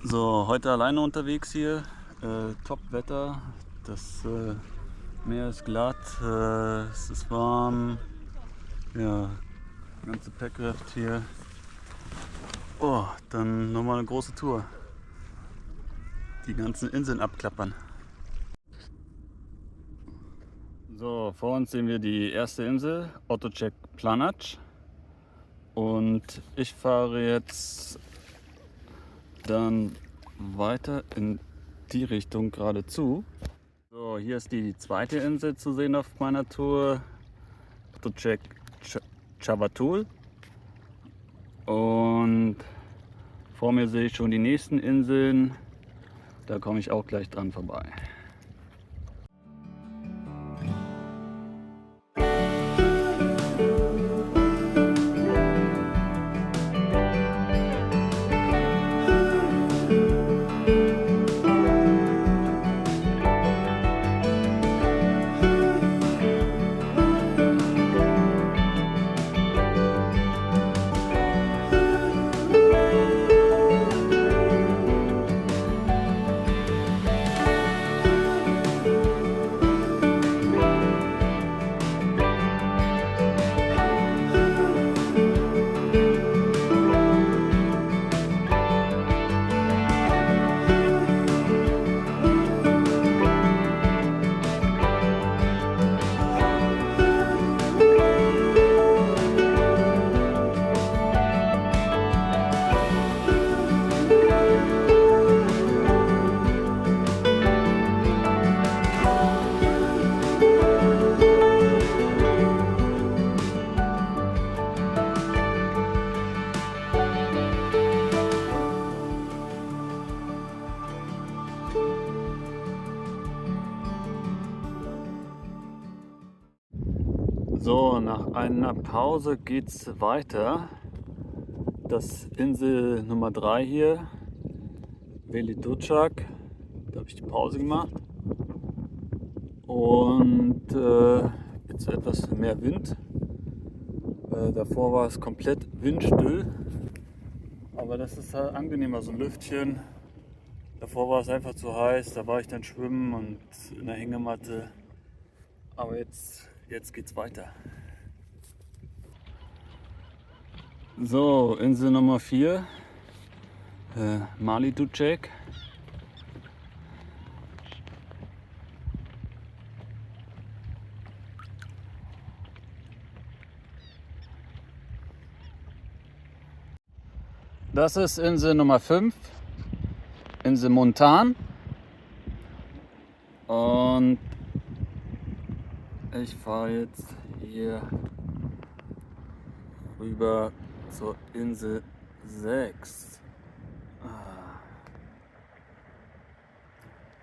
So, heute alleine unterwegs hier, Top-Wetter, das Meer ist glatt, es ist warm, ja, ganze Packraft hier. Oh, dann nochmal eine große Tour, die ganzen Inseln abklappern. So, vor uns sehen wir die erste Insel, Otočec Planac, und ich fahre jetzt dann weiter in die Richtung geradezu. So, hier ist die zweite Insel zu sehen auf meiner Tour, Otočec Chavatul. Und vor mir sehe ich schon die nächsten Inseln, da komme ich auch gleich dran vorbei. So, nach einer Pause geht's weiter. Das Insel Nummer 3 hier, Velitočak. Da habe ich die Pause gemacht. Und jetzt etwas mehr Wind. Davor war es komplett windstill. Aber das ist halt angenehmer, so ein Lüftchen. Davor war es einfach zu heiß, da war ich dann schwimmen und in der Hängematte. Aber jetzt geht's weiter. So, Insel Nummer 4, Malituček. Das ist Insel Nummer 5, Insel Montan. Und ich fahre jetzt hier rüber zur Insel 6.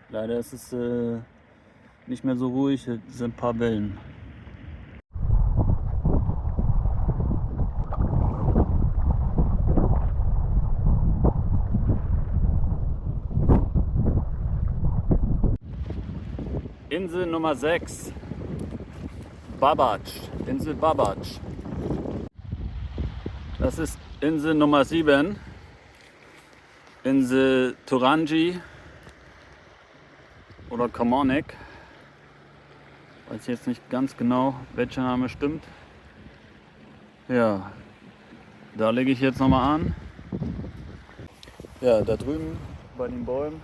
Leider ist es nicht mehr so ruhig, es sind ein paar Wellen. Insel Nummer 6, Babač, Insel Babač. Das ist Insel Nummer 7, Insel Turangi. oder Kamornik. Weiß jetzt nicht ganz genau, welcher Name stimmt. Ja, da lege ich jetzt nochmal an. Ja, da drüben bei den Bäumen.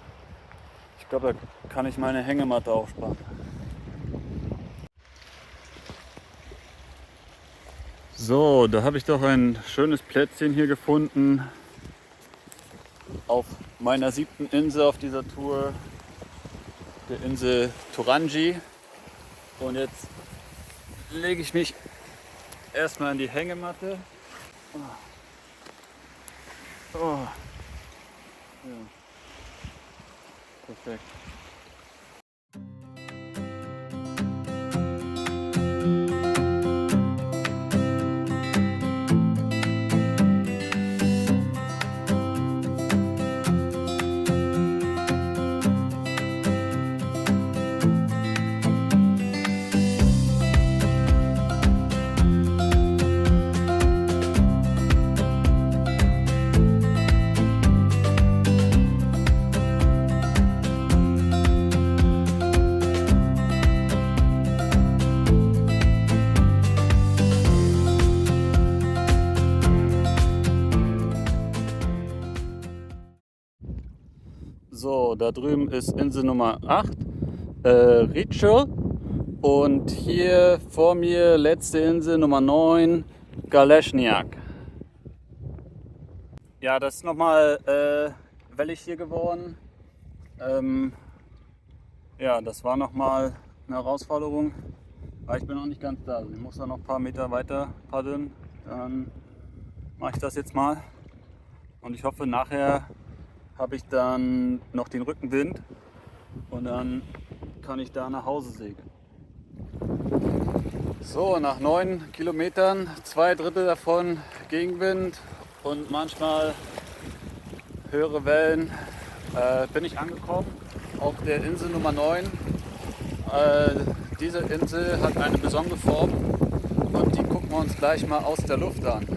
Ich glaube, da kann ich meine Hängematte aufspannen. So, da habe ich doch ein schönes Plätzchen hier gefunden. Auf meiner 7. Insel auf dieser Tour. Der Insel Torangi. Und jetzt lege ich mich erstmal in die Hängematte. Oh. Ja. Perfekt. So, da drüben ist Insel Nummer 8, Ritschl. Und hier vor mir letzte Insel Nummer 9, Galešniak. Ja, das ist nochmal wellig hier geworden. Ja, das war nochmal eine Herausforderung. Aber ich bin noch nicht ganz da. Also ich muss da noch ein paar Meter weiter paddeln. Dann mache ich das jetzt mal. Und ich hoffe, nachher habe ich dann noch den Rückenwind und dann kann ich da nach Hause segeln. So, nach 9 Kilometern, 2/3 davon Gegenwind und manchmal höhere Wellen, bin ich angekommen auf der Insel Nummer 9. Diese Insel hat eine besondere Form und die gucken wir uns gleich mal aus der Luft an.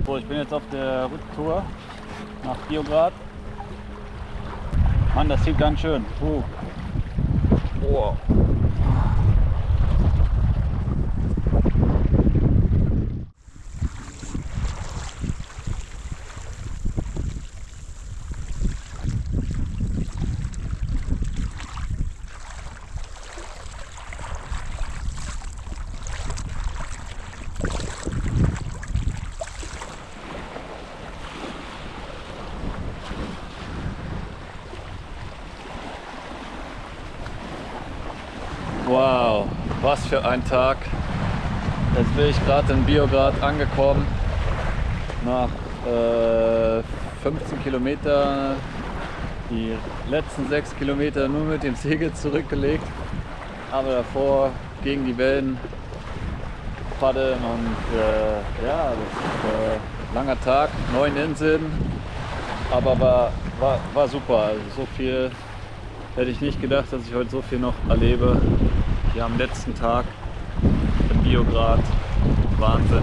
So, ich bin jetzt auf der Rücktour nach Biograd. Mann, das sieht ganz schön. Wow. Wow, was für ein Tag. Jetzt bin ich gerade in Biograd angekommen. Nach 15 Kilometer, die letzten 6 Kilometer nur mit dem Segel zurückgelegt. Aber davor gegen die Wellen paddeln und ja, das ist ein langer Tag, 9 Inseln. Aber war super, also so viel hätte ich nicht gedacht, dass ich heute so viel noch erlebe. Hier am letzten Tag in Biograd. Wahnsinn.